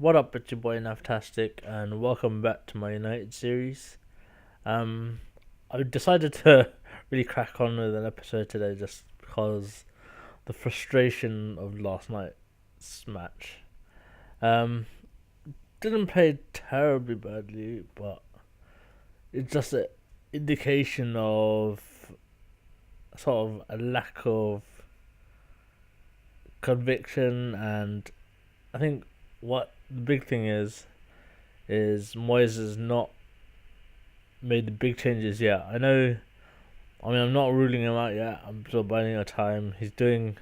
What up, it's your boy Navtastic, and welcome back to my United series. Um, I decided to really crack on with an episode today just because the frustration of last night's match. Um, didn't play terribly badly, but it's just an indication of sort of a lack of conviction, and I think what the big thing is Moyes has not made the big changes yet. I'm not ruling him out yet. I'm still biding our time. He's doing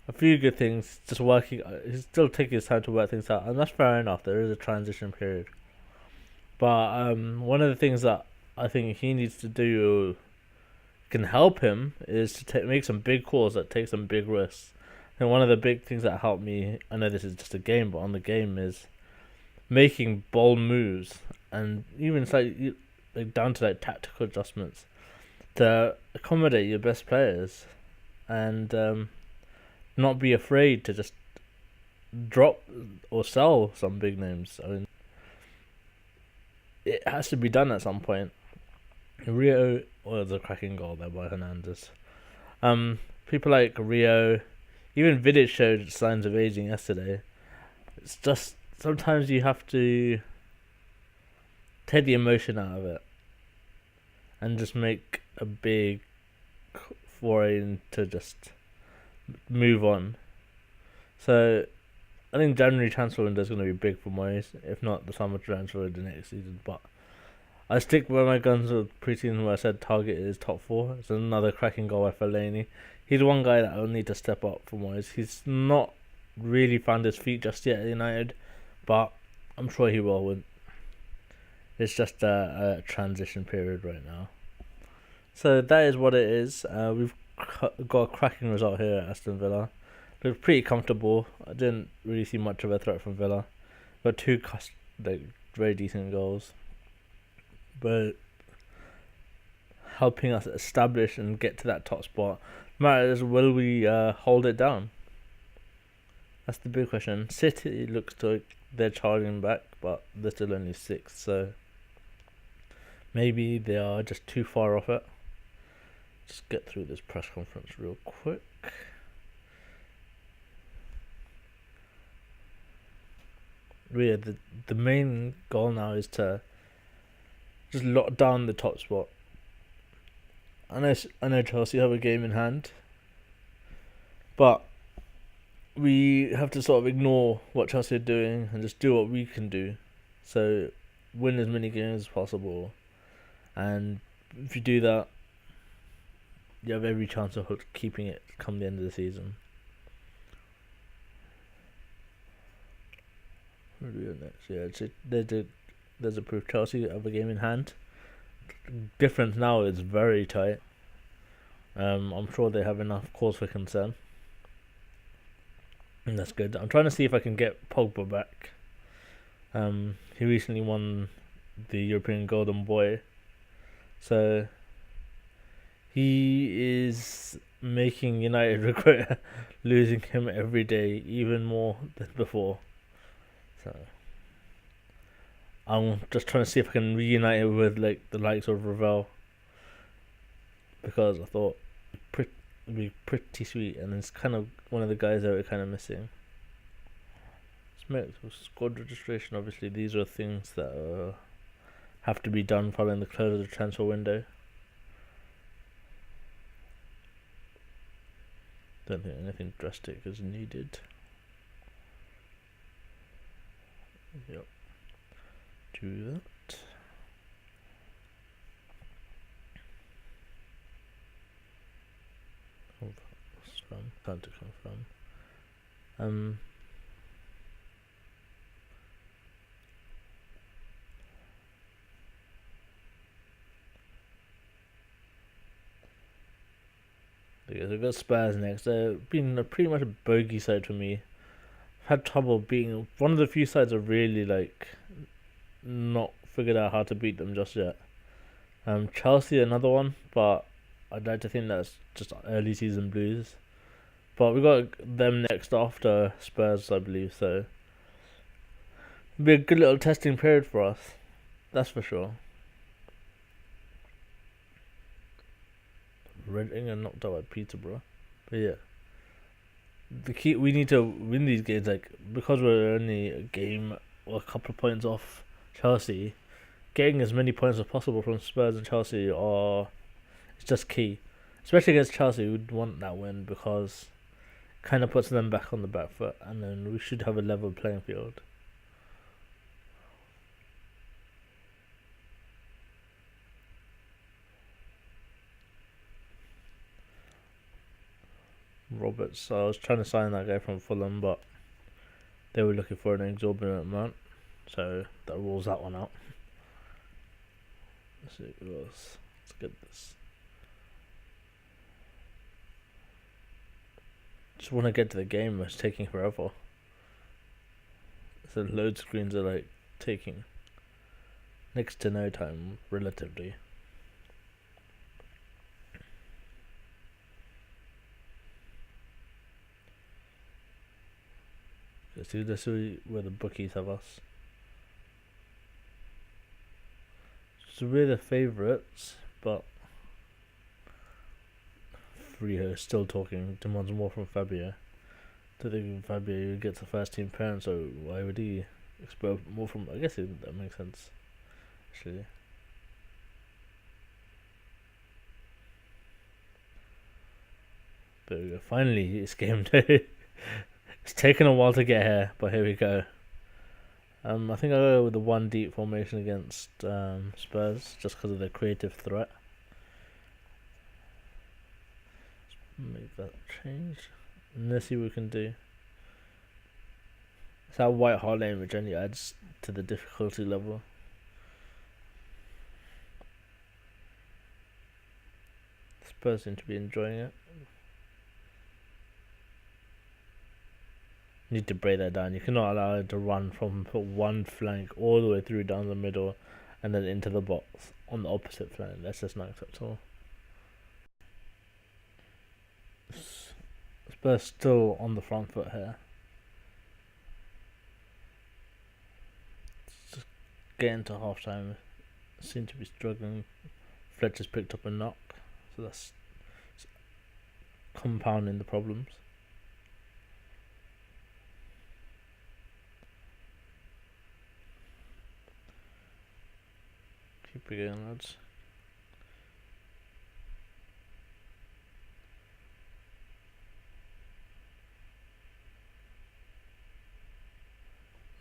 a few good things, just working. He's still taking his time to work things out, and that's fair enough. There is a transition period, but one of the things that I think he needs to do can help him is to make some big calls that take some big risks. And one of the big things that helped me, I know this is just a game, but on the game is making bold moves and even like down to like tactical adjustments to accommodate your best players, and not be afraid to just drop or sell some big names. I mean, it has to be done at some point. Rio was a cracking goal there by Hernandez. People like Rio, even Vidic showed signs of aging yesterday. It's just sometimes you have to take the emotion out of it and just make a big foray into just move on. So I think January transfer window is going to be big for Moyes, if not the summer transfer window next season. But I stick by my guns with preseason where I said target is top four. It's another cracking goal by Fellaini. He's one guy that will need to step up for Moyes. He's not really found his feet just yet at United, but I'm sure he will. It's just a transition period right now. So that is what it is. We've got a cracking result here at Aston Villa. Looked pretty comfortable. I didn't really see much of a threat from Villa. Got two very decent goals, but helping us establish and get to that top spot matters. Will we hold it down? That's the big question. City looks like they're charging back, but they're still only sixth, so maybe they are just too far off it. Just get through this press conference real quick. Really, the main goal now is to just lock down the top spot. I know Chelsea have a game in hand, but we have to sort of ignore what Chelsea are doing and just do what we can do. So win as many games as possible, and if you do that, you have every chance of keeping it come the end of the season. What do we do next? Yeah, there's a proof. Chelsea have a game in hand. Difference now is very tight. I'm sure they have enough cause for concern, and that's good. I'm trying to see if I can get Pogba back. He recently won the European Golden Boy, so he is making United regret losing him every day, even more than before. So I'm just trying to see if I can reunite it with like the likes of Ravel, because I thought it'd be pretty sweet, and it's kind of one of the guys that we're kind of missing. Squad registration, obviously these are things that have to be done following the close of the transfer window. Don't think anything drastic is needed. Yep. Do that. Time to confirm. Because we've got Spurs next. They've been pretty much a bogey side for me. I've had trouble beating one of the few sides I've really not figured out how to beat them just yet. Chelsea another one, but I'd like to think that's just early season blues. But we got them next after Spurs, I believe. So It'll be a good little testing period for us. That's for sure. Reading and knocked out by Peterborough. But yeah. The key, we need to win these games, like, because we're only a game or a couple of points off Chelsea. Getting as many points as possible from Spurs and Chelsea it's just key. Especially against Chelsea, we'd want that win because it kind of puts them back on the back foot, and then we should have a level playing field. Roberts, I was trying to sign that guy from Fulham, but they were looking for an exorbitant amount, so that rules that one out. Let's see who else. Let's get this. Just want to get to the game, it's taking forever. So load screens are like taking next to no time, relatively. Let's see where the bookies have us. So we're the favourites, but Frio is still talking, demands more from Fabio. I think Fabio gets the first team parent, so why would he expect more from? I guess that makes sense, actually. There we go. Finally, it's game day. It's taken a while to get here, but here we go. I think I'll go with the one deep formation against Spurs, just because of their creative threat. Make that change. And let's see what we can do. It's that white hard lane which only adds to the difficulty level. Spurs seem to be enjoying it. Need to break that down. You cannot allow it to run from one flank all the way through down the middle and then into the box on the opposite flank. That's just not acceptable. Spurs still on the front foot here. Just getting to half time. Seem to be struggling. Fletcher's picked up a knock, so that's compounding the problems. Keep it going, lads.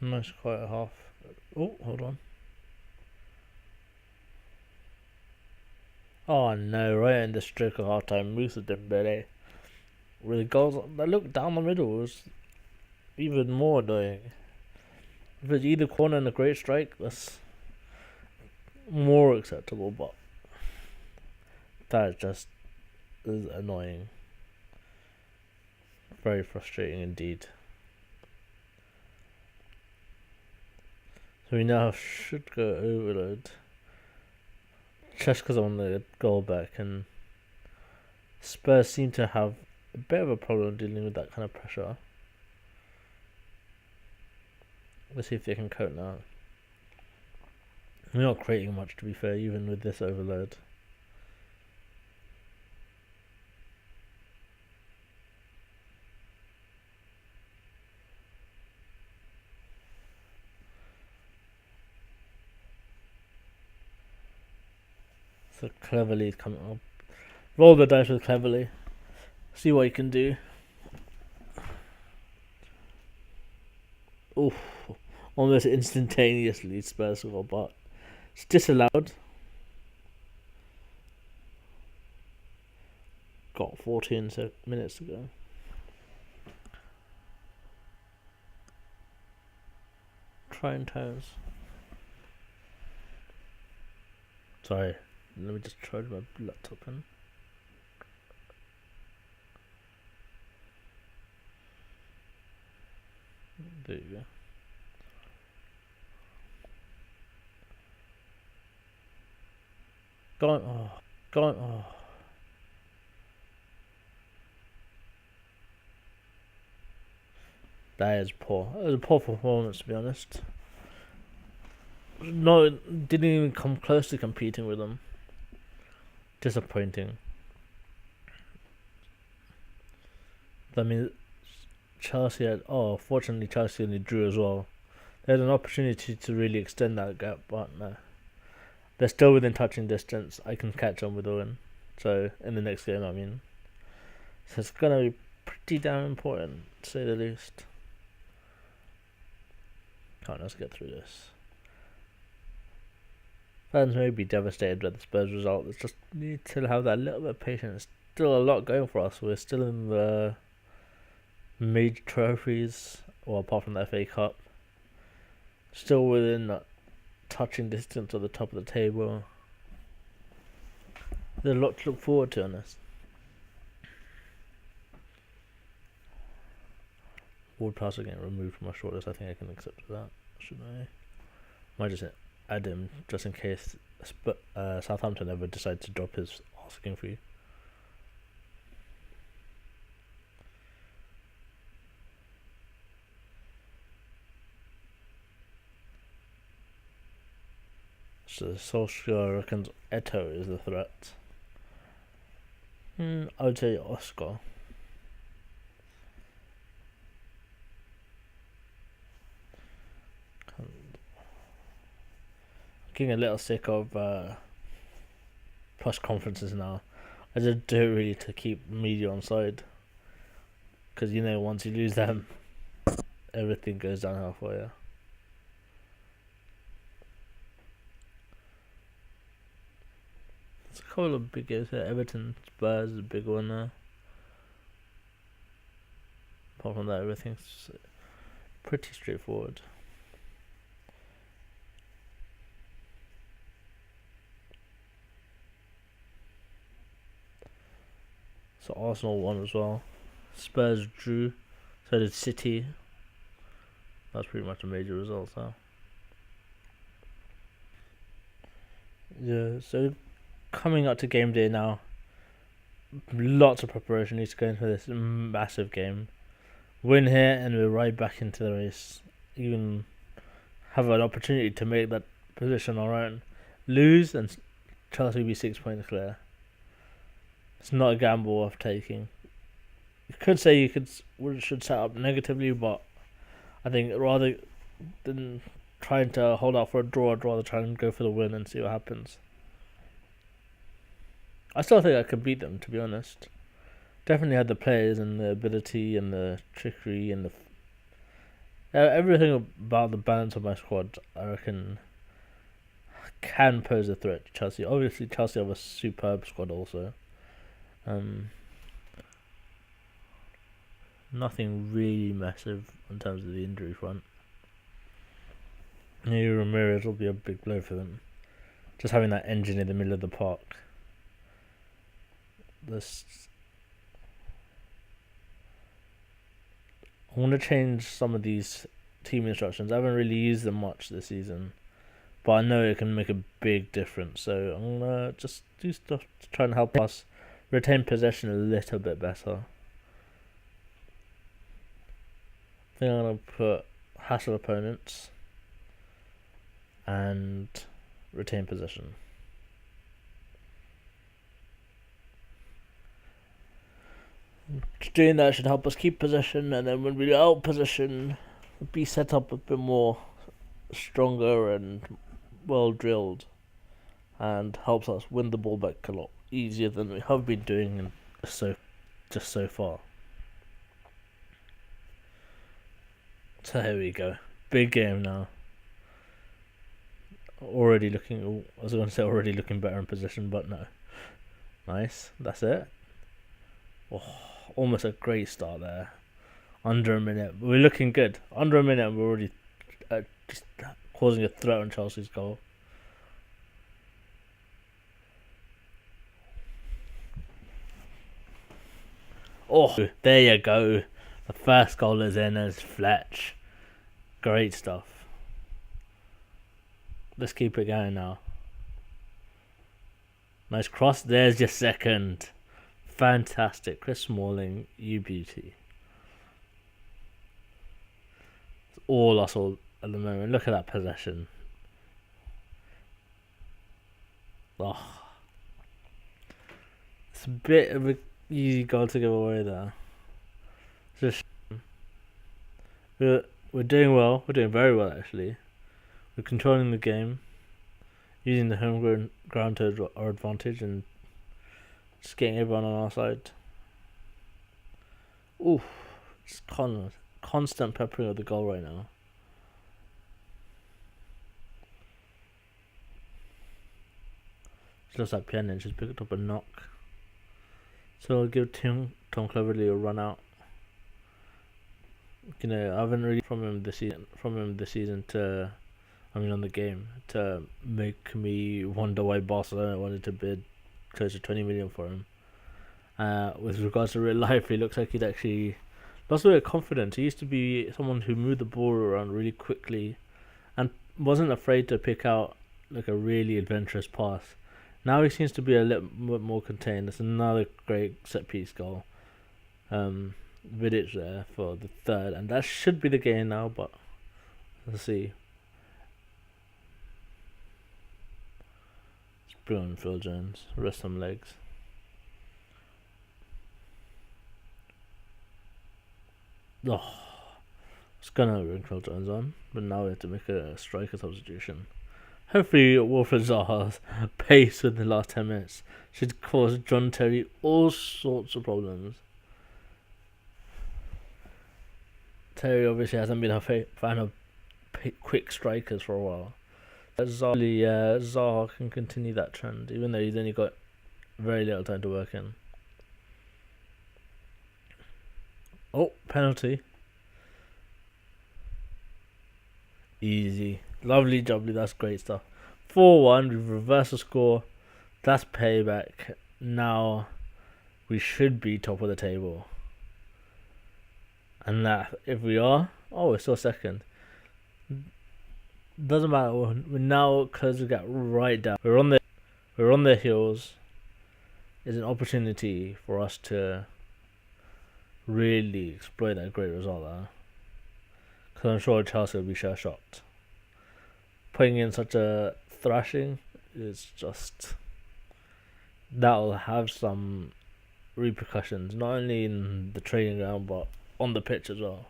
Nice quiet half. Oh, hold on. Oh no, right in the stroke of half time, Musa Dembele. With the goals that look down the middle was even more annoying. If it's either corner and a great strike, that's more acceptable, but that just is annoying. Very frustrating indeed. So we now should go overload. Cheska's on the goal back, and Spurs seem to have a bit of a problem dealing with that kind of pressure. Let's see if they can cope now. We're not creating much, to be fair, even with this overload. So Cleverly is coming up. Roll the dice with Cleverly. See what he can do. Oof. Almost instantaneously Spurs score, but it's disallowed. Got 14 minutes to go. Trying times. Sorry, let me just try my laptop in. There you go. Go on. Oh. That is poor. That was a poor performance, to be honest. no, didn't even come close to competing with them. Disappointing. I mean, Chelsea had. Oh, fortunately, Chelsea only drew as well. They had an opportunity to really extend that gap, but no. They're still within touching distance. I can catch them with Owen. So, in the next game, I mean. So, it's going to be pretty damn important, to say the least. Come on, let's get through this. Fans may be devastated by the Spurs result. They just need to have that little bit of patience. Still a lot going for us. We're still in the major trophies, well, apart from the FA Cup. Still within touching distance at the top of the table. There's a lot to look forward to on this. Ward pass getting removed from my shortlist. I think I can accept that, shouldn't I? Might just add him just in case Southampton ever decide to drop his asking fee. So Solskjaer reckons Eto is the threat. I would say Oscar. Getting a little sick of press conferences now. I just do it really to keep media on side. Because, once you lose them, everything goes downhill for you. There's a couple of big games here. Everton, Spurs is a big one there. Apart from that, everything's pretty straightforward. So Arsenal won as well. Spurs drew. So did City. That's pretty much a major result, so. Yeah, so coming up to game day now. Lots of preparation needs to go into this massive game. Win here and we're right back into the race. Even have an opportunity to make that position our own. Lose and Chelsea will be 6 points clear. It's not a gamble worth taking. You could say we should set up negatively, but I think rather than trying to hold out for a draw, I'd rather try and go for the win and see what happens. I still think I could beat them, to be honest. Definitely had the players and the ability and the trickery and everything about the balance of my squad, I reckon, can pose a threat to Chelsea. Obviously, Chelsea have a superb squad also. Nothing really massive in terms of the injury front. Ramirez will be a big blow for them. Just having that engine in the middle of the park. I want to change some of these team instructions. I haven't really used them much this season, but I know it can make a big difference. So I'm gonna just do stuff to try and help us retain possession a little bit better. I think I'm gonna put hassle opponents and retain possession. Doing that should help us keep possession, and then when we out possession, be set up a bit more stronger and well drilled, and helps us win the ball back a lot easier than we have been doing so far. So here we go, big game now. Already looking better in position, but no. Nice, that's it. Oh, almost a great start there. Under a minute, we're looking good. Under a minute, we're already just causing a threat on Chelsea's goal. Oh, there you go. The first goal is in as Fletch. Great stuff. Let's keep it going now. Nice cross. There's your second. Fantastic. Chris Smalling, you beauty. It's all us all at the moment. Look at that possession. Oh, it's a bit of a easy goal to give away there. Just we're doing well. We're doing very well actually. We're controlling the game, using the home ground to our advantage, and just getting everyone on our side. Ooh, it's constant peppering of the goal right now. It looks like Pjanic just picked up a knock. So I'll give Tom Cleverley a run out. I haven't really from him this season to, on the game, to make me wonder why Barcelona wanted to bid close to 20 million for him. With regards to real life, he looks like he'd actually lost a bit of confidence. He used to be someone who moved the ball around really quickly and wasn't afraid to pick out like a really adventurous pass. Now he seems to be a little bit more contained. That's another great set piece goal. Vidic there for the third, and that should be the game now, but let's see. Let's bring on Phil Jones, rest some legs. Oh, I was gonna bring Phil Jones on, but now we have to make a striker substitution. Hopefully, Wilfred Zaha's pace in the last 10 minutes should cause John Terry all sorts of problems. Terry obviously hasn't been a fan of quick strikers for a while. Zaha can continue that trend, even though he's only got very little time to work in. Oh, penalty. Easy. Lovely jubbly, that's great stuff. 4-1, we've reversed the score. That's payback. Now we should be top of the table. And that, if we are, we're still second. Doesn't matter. We're now closing the gap right down. We're on their heels. It's an opportunity for us to really exploit that great result there. Because I'm sure Chelsea will be shell shocked. Putting in such a thrashing is just, that'll have some repercussions, not only in the training ground but on the pitch as well.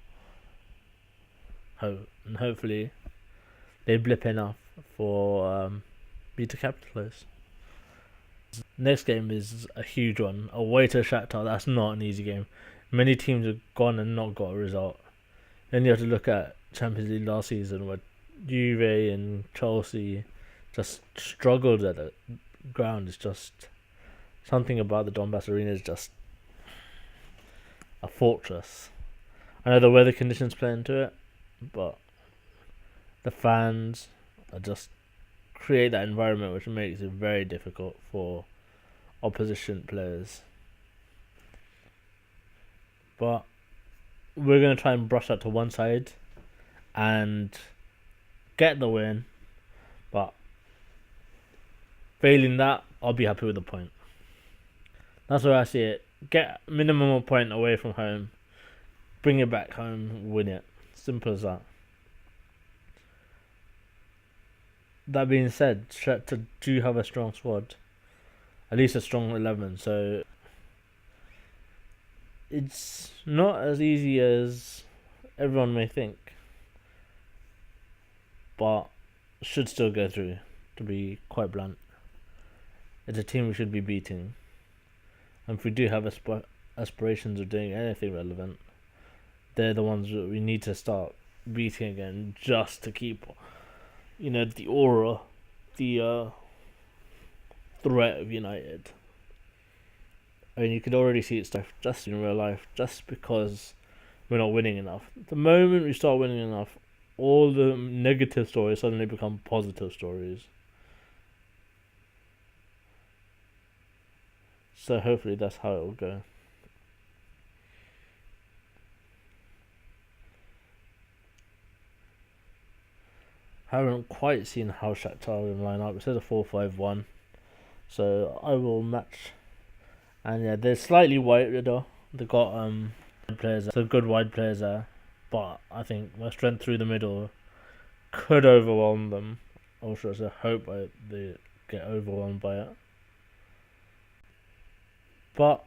And hopefully they blip enough for me to capitalise. Next game is a huge one, away to Shakhtar. That's not an easy game. Many teams have gone and not got a result. Then you have to look at Champions League last season where Juve and Chelsea just struggled at the ground. It's just something about the Donbass Arena is just a fortress. I know the weather conditions play into it, but the fans are just create that environment which makes it very difficult for opposition players. But we're going to try and brush that to one side and get the win. But failing that, I'll be happy with the point. That's where I see it. Get minimum a point away from home. Bring it back home, win it. Simple as that. That being said, Shakhtar do have a strong squad. At least a strong 11. So it's not as easy as everyone may think. But should still go through, to be quite blunt. It's a team we should be beating. And if we do have aspirations of doing anything relevant, they're the ones that we need to start beating again, just to keep, the aura, the threat of United. I mean, you could already see it stuff just in real life, just because we're not winning enough. The moment we start winning enough, all the negative stories suddenly become positive stories. So hopefully that's how it will go. Haven't quite seen how Shakhtar will line up. It says a 4-5-1. So I will match. And yeah, they're slightly wide though. They've got players, some good wide players there. But I think my strength through the middle could overwhelm them. Also, as a hope they get overwhelmed by it. But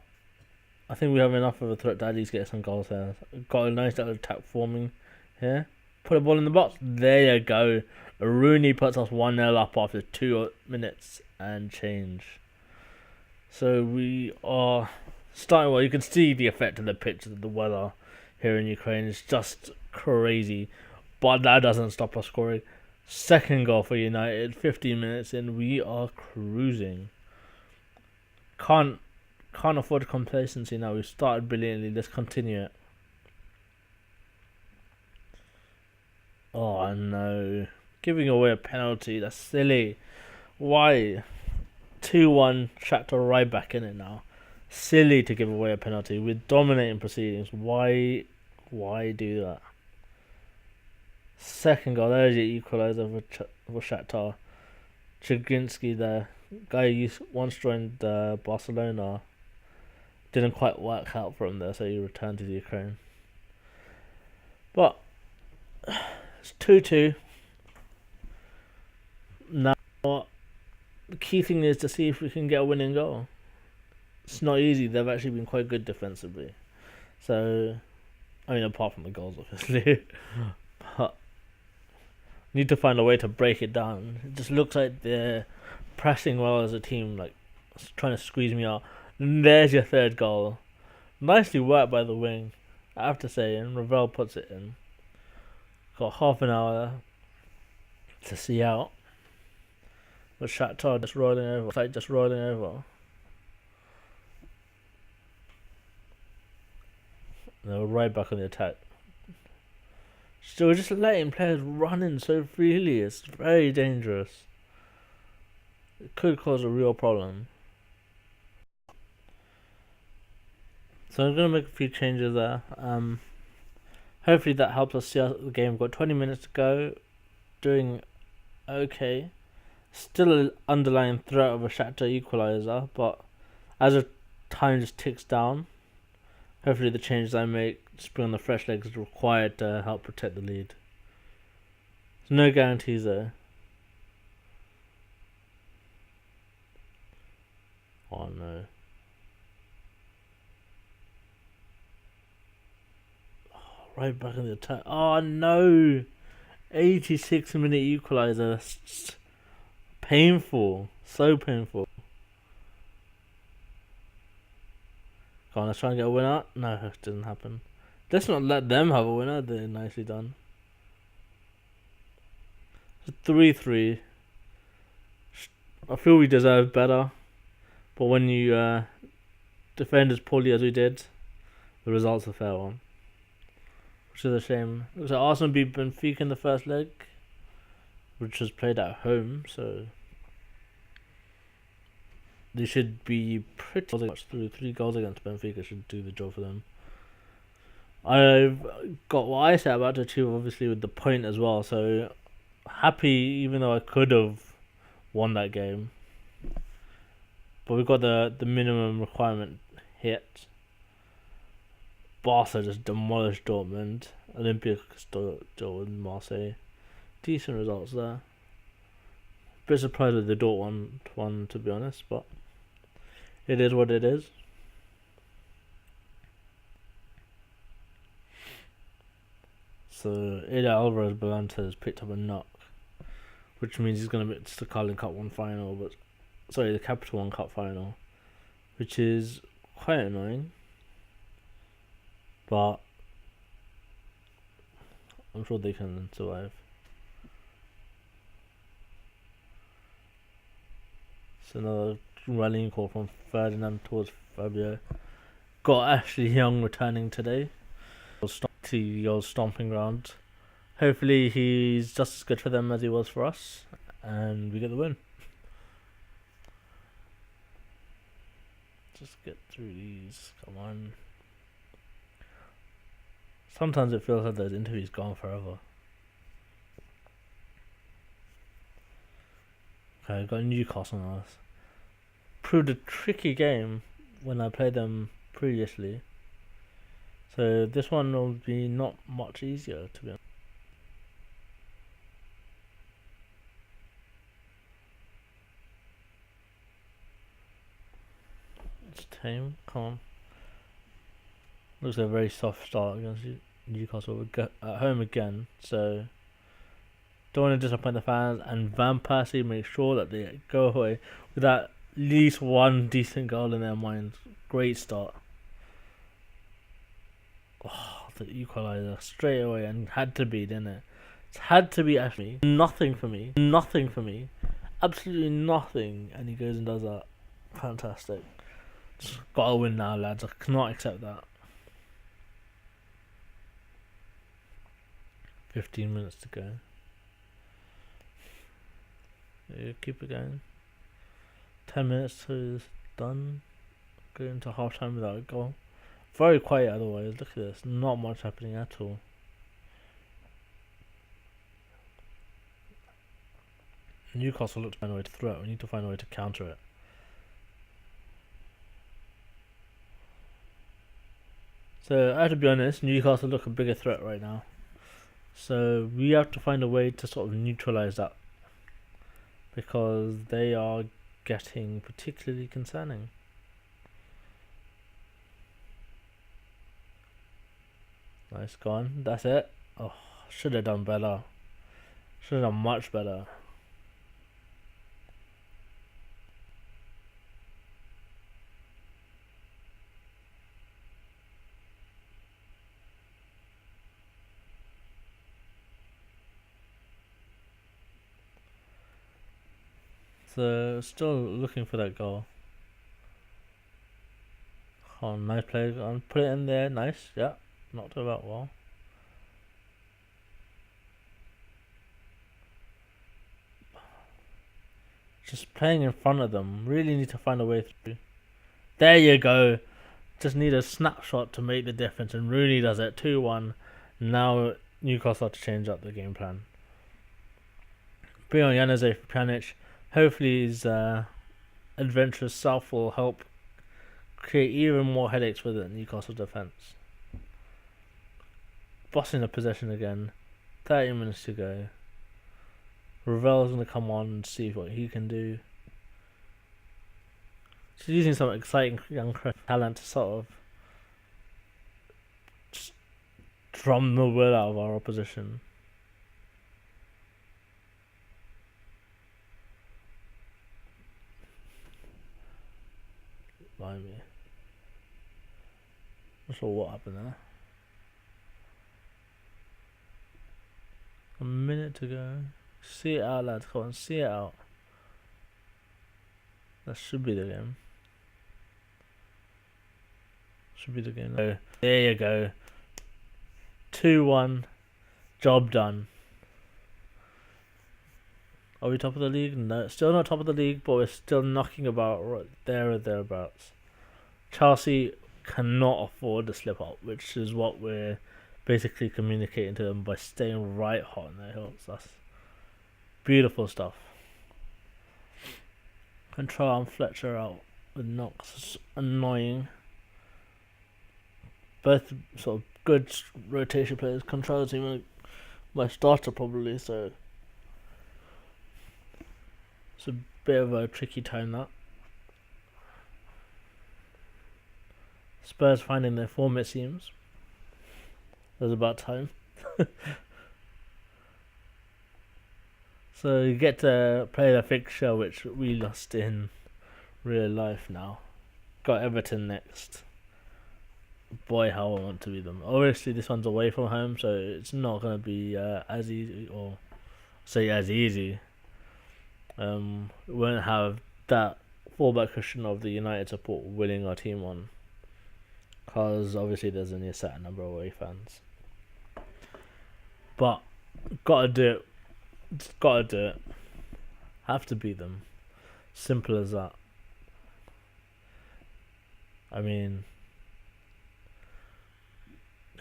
I think we have enough of a threat to at least get some goals here. Got a nice little attack forming here. Put the ball in the box. There you go. Rooney puts us 1-0 up after 2 minutes and change. So we are starting well. You can see the effect of the pitch of the weather here in Ukraine. It's just crazy. But that doesn't stop us scoring. Second goal for United. 15 minutes in. We are cruising. Can't afford complacency now. We've started brilliantly. Let's continue it. Oh no. Giving away a penalty. That's silly. Why? 2-1. Shakhtar right back in it now. Silly to give away a penalty. We're dominating proceedings. Why do that? Second goal. There's your equaliser for Shakhtar. Chigrinsky there. Guy who once joined Barcelona. Didn't quite work out for him there, so he returned to the Ukraine. But it's 2-2. Now, the key thing is to see if we can get a winning goal. It's not easy. They've actually been quite good defensively. So, I mean, apart from the goals, obviously. But need to find a way to break it down. It just looks like they're pressing well as a team, like trying to squeeze me out. And there's your third goal. Nicely worked by the wing, I have to say, and Ravel puts it in. Got half an hour to see out. But Shakhtar just rolling over. It's like just rolling over. They were right back on the attack. So we're just letting players run in so freely. It's very dangerous. It could cause a real problem. So I'm going to make a few changes there. Hopefully that helps us see out the game. We've got 20 minutes to go. Doing okay. Still an underlying threat of a Shakhtar equaliser, but as the time just ticks down, hopefully the changes I make just bring on the fresh legs required to help protect the lead. There's no guarantees though. Oh no. Right back in the attack. Oh no! 86-minute equaliser. That's painful. So painful. Come on, let's try and get a winner. No, it didn't happen. Let's not let them have a winner. They're nicely done. 3-3. I feel we deserve better. But when you defend as poorly as we did, the result's a fair one. Which is a shame. Looks like Arsenal beat Benfica in the first leg, which was played at home, so they should be pretty much through. 3 goals against Benfica should do the job for them. I've got what I said about to achieve, obviously, with the point as well, so happy even though I could have won that game. But we've got the minimum requirement hit. Barca just demolished Dortmund. Olympiacos still in Marseille. Decent results there. Bit surprised with the Dortmund one, to be honest, but it is what it is. So Ida Alvarez Balanta has picked up a knock, which means he's going to miss the Carling Cup 1 final, the Capital 1 Cup final, which is quite annoying. But I'm sure they can survive. So another rallying call from Ferdinand towards Fabio. Got Ashley Young returning today to the old stomping ground. Hopefully he's just as good for them as he was for us, and we get the win. Just get through these. Come on. Sometimes it feels like those interviews go on forever. Okay, I've got Newcastle on us. Proved a tricky game when I played them previously. So this one will be not much easier, to be honest. It's tame. Come on. Looks like a very soft start against Newcastle. We're at home again, so don't want to disappoint the fans. And Van Persie makes sure that they go away with at least one decent goal in their minds. Great start. Oh, the equaliser straight away, and had to be, didn't it? It had to be actually nothing for me. Nothing for me. Absolutely nothing. And he goes and does that. Fantastic. Just gotta win now, lads. I cannot accept that. 15 minutes to go. Yeah, keep it going. 10 minutes to it's done. Going into half time without a goal. Very quiet otherwise. Look at this. Not much happening at all. Newcastle looked to find a way to throw it. We need to find a way to counter it. So I have to be honest, Newcastle look a bigger threat right now. So we have to find a way to sort of neutralise that, because they are getting particularly concerning. Nice, gone. That's it. Oh, should have done better. Should have done much better. So still looking for that goal. Oh, nice play. Put it in there. Nice. Yeah, knocked it about well. Just playing in front of them. Really need to find a way through. There you go. Just need a snapshot to make the difference, and Rooney does it. 2-1. Now Newcastle have to change up the game plan. Bring on Januzaj for Pjanic. Hopefully his adventurous self will help create even more headaches for the Newcastle defence. Bossing the possession again. 30 minutes to go. Ravel's going to come on and see what he can do. She's using some exciting young talent to sort of just drum the will out of our opposition. Mind me. Not sure what happened there. A minute to go. See it out, lads. Come on, see it out. That should be the game. Should be the game. Oh, there you go. 2-1. Job done. Are we top of the league? No, still not top of the league, but we're still knocking about right there or thereabouts. Chelsea cannot afford to slip up, which is what we're basically communicating to them by staying right hot on their heels. That's beautiful stuff. Control and Fletcher out with knocks. Annoying. Both sort of good rotation players. Control's even my starter probably, so it's a bit of a tricky time that. Spurs finding their form, it seems. It was about time. So you get to play the fixture which we lost in real life now. Got Everton next. Boy, how I want to be them. Obviously, this one's away from home, so it's not going to be as easy, or say as easy. We won't have that fallback cushion of the United support winning our team on, because obviously there's only a certain number of away fans. But gotta do it. Just gotta do it. Have to beat them. Simple as that. I mean,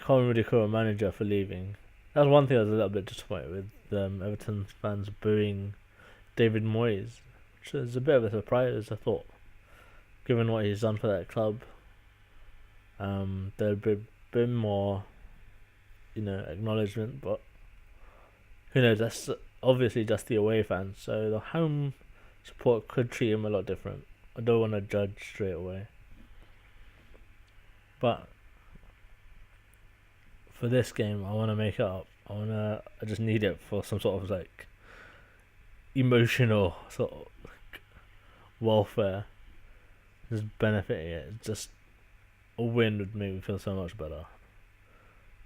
can't really call a manager for leaving. That's one thing I was a little bit disappointed with Everton fans booing David Moyes, which is a bit of a surprise, I thought, given what he's done for that club. There'd be a bit more, acknowledgement, but who knows? That's obviously just the away fans, so the home support could treat him a lot different. I don't want to judge straight away. But for this game, I want to make it up. I just need it for some sort of like emotional sort of welfare. Just benefiting it. Just a win would make me feel so much better.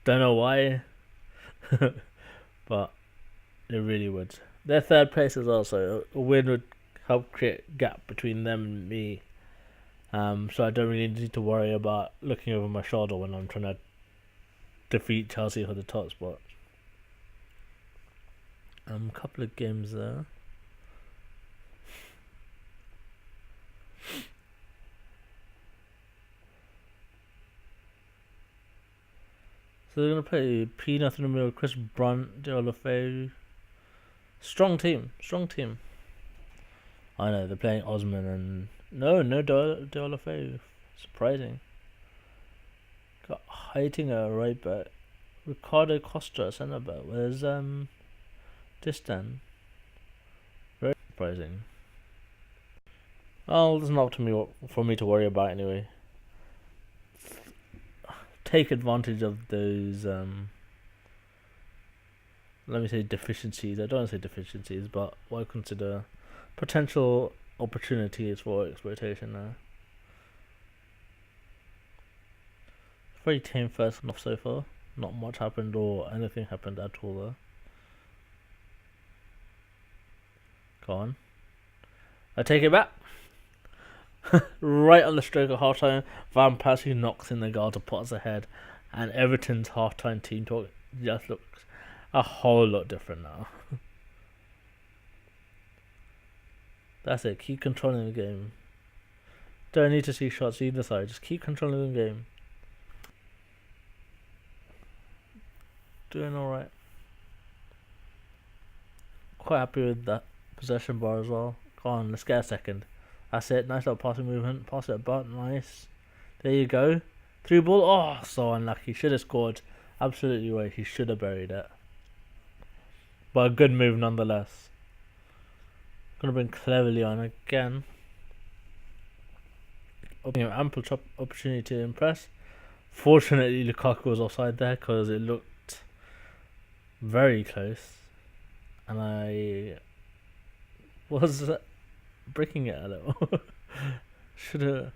Don't know why, but it really would. They're third place as well, so a win would help create a gap between them and me. So I don't really need to worry about looking over my shoulder when I'm trying to defeat Chelsea for the top spot. A couple of games there. So they're gonna play P. Nothing in the middle, Chris Brunt, Deulofeu. Strong team. I know they're playing Osman and no Deulofeu. Surprising. Got Heitinger right back. Ricardo Costa centre back. Where's Distan? Very surprising. Oh, there's not for me to worry about anyway. Take advantage of those let me say deficiencies. I don't want to say deficiencies, but what I consider potential opportunities for exploitation now. Very tame first off so far. Not much happened or anything happened at all though. Go on. I take it back. Right on the stroke of half time, Van Persie knocks in the goal to put us ahead, and Everton's half time team talk just looks a whole lot different now. That's it, keep controlling the game. Don't need to see shots either side, just keep controlling the game. Doing alright. Quite happy with that possession bar as well. Go on, let's get a second. That's it, nice little passing movement. Pass it about, nice. There you go. Through ball, oh, so unlucky. Should have scored. Absolutely right, he should have buried it. But a good move nonetheless. Gonna bring Cleverly on again. Opening an ample opportunity to impress. Fortunately, Lukaku was offside there because it looked very close. And I was breaking it a little. Should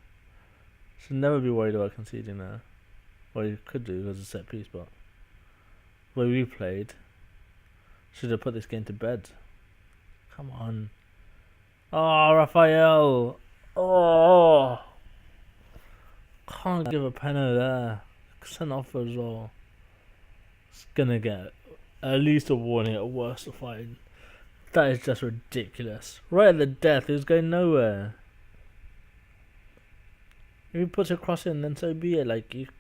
never be worried about conceding there. Well, you could do because it's a set piece, but the way we played, should have put this game to bed. Come on. Oh, Raphael. Oh, can't give a penalty there. Sent off as well. It's gonna get at least a warning, at worst a fine. That is just ridiculous. Right at the death, he was going nowhere. If he puts a cross in, then so be it. Like, you've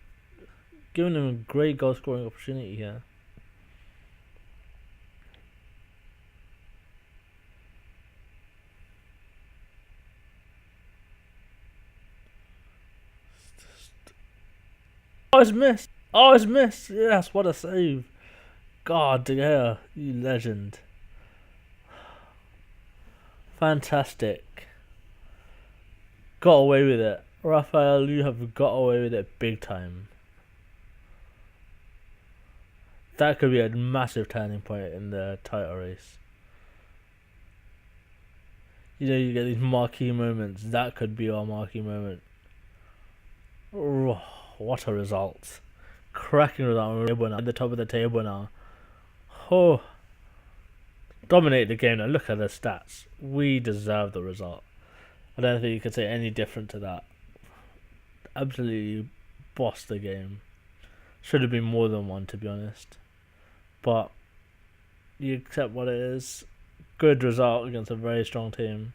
given him a great goal scoring opportunity here. Oh, it's missed. Oh, it's missed. Yes, what a save. God, yeah, you legend. Fantastic. Got away with it. Raphael, you have got away with it big time. That could be a massive turning point in the title race. You know, you get these marquee moments. That could be our marquee moment. Oh, what a result. Cracking result. We're at the top of the table now. Oh. Dominate the game now. Look at the stats. We deserve the result. I don't think you could say any different to that. Absolutely bossed the game. Should have been more than one, to be honest. But you accept what it is. Good result against a very strong team.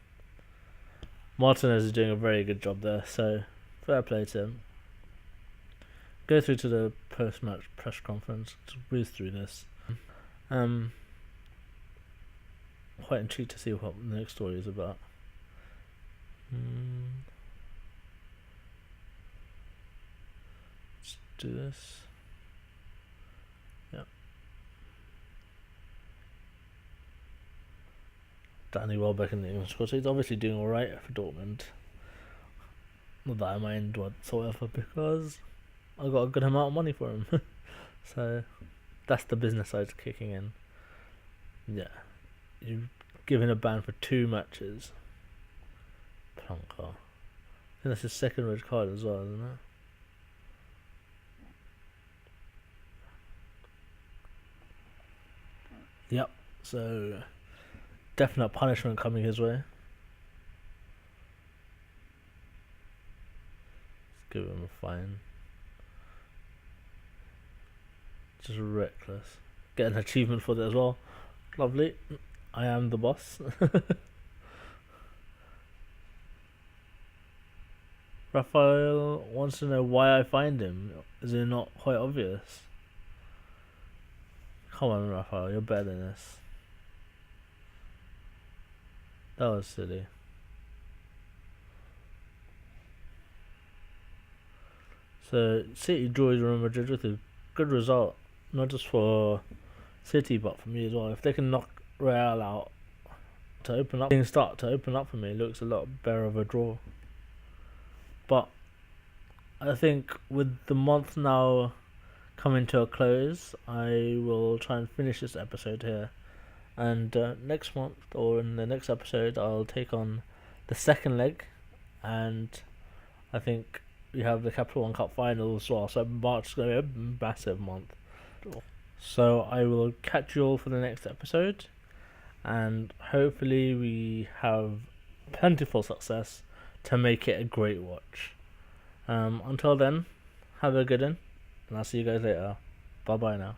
Martinez is doing a very good job there, so fair play to him. Go through to the post-match press conference. Just whiz through this. Quite intrigued to see what the next story is about. Let's do this. Yep. Danny Welbeck in the England squad. So he's obviously doing alright for Dortmund. Not that I mind whatsoever, because I got a good amount of money for him. So that's the business side kicking in. Yeah, you've given a ban for 2 matches. Plonker. I think that's his second red card as well, isn't it? Yep. So definite punishment coming his way. Let's give him a fine. Just reckless. Get an achievement for that as well. Lovely. I am the boss. Raphael wants to know why I find him. Is it not quite obvious? Come on, Raphael, you're better than this. That was silly. So City draws Real Madrid with a good result, not just for City but for me as well. If they can knock Real out to open up, things start to open up for me. It looks a lot better of a draw. But I think with the month now coming to a close, I will try and finish this episode here. And next month, or in the next episode, I'll take on the second leg. And I think we have the Capital One Cup final as well. So March is going to be a massive month. So I will catch you all for the next episode. And hopefully we have plentiful success to make it a great watch. Until then, have a good one, and I'll see you guys later. Bye bye now.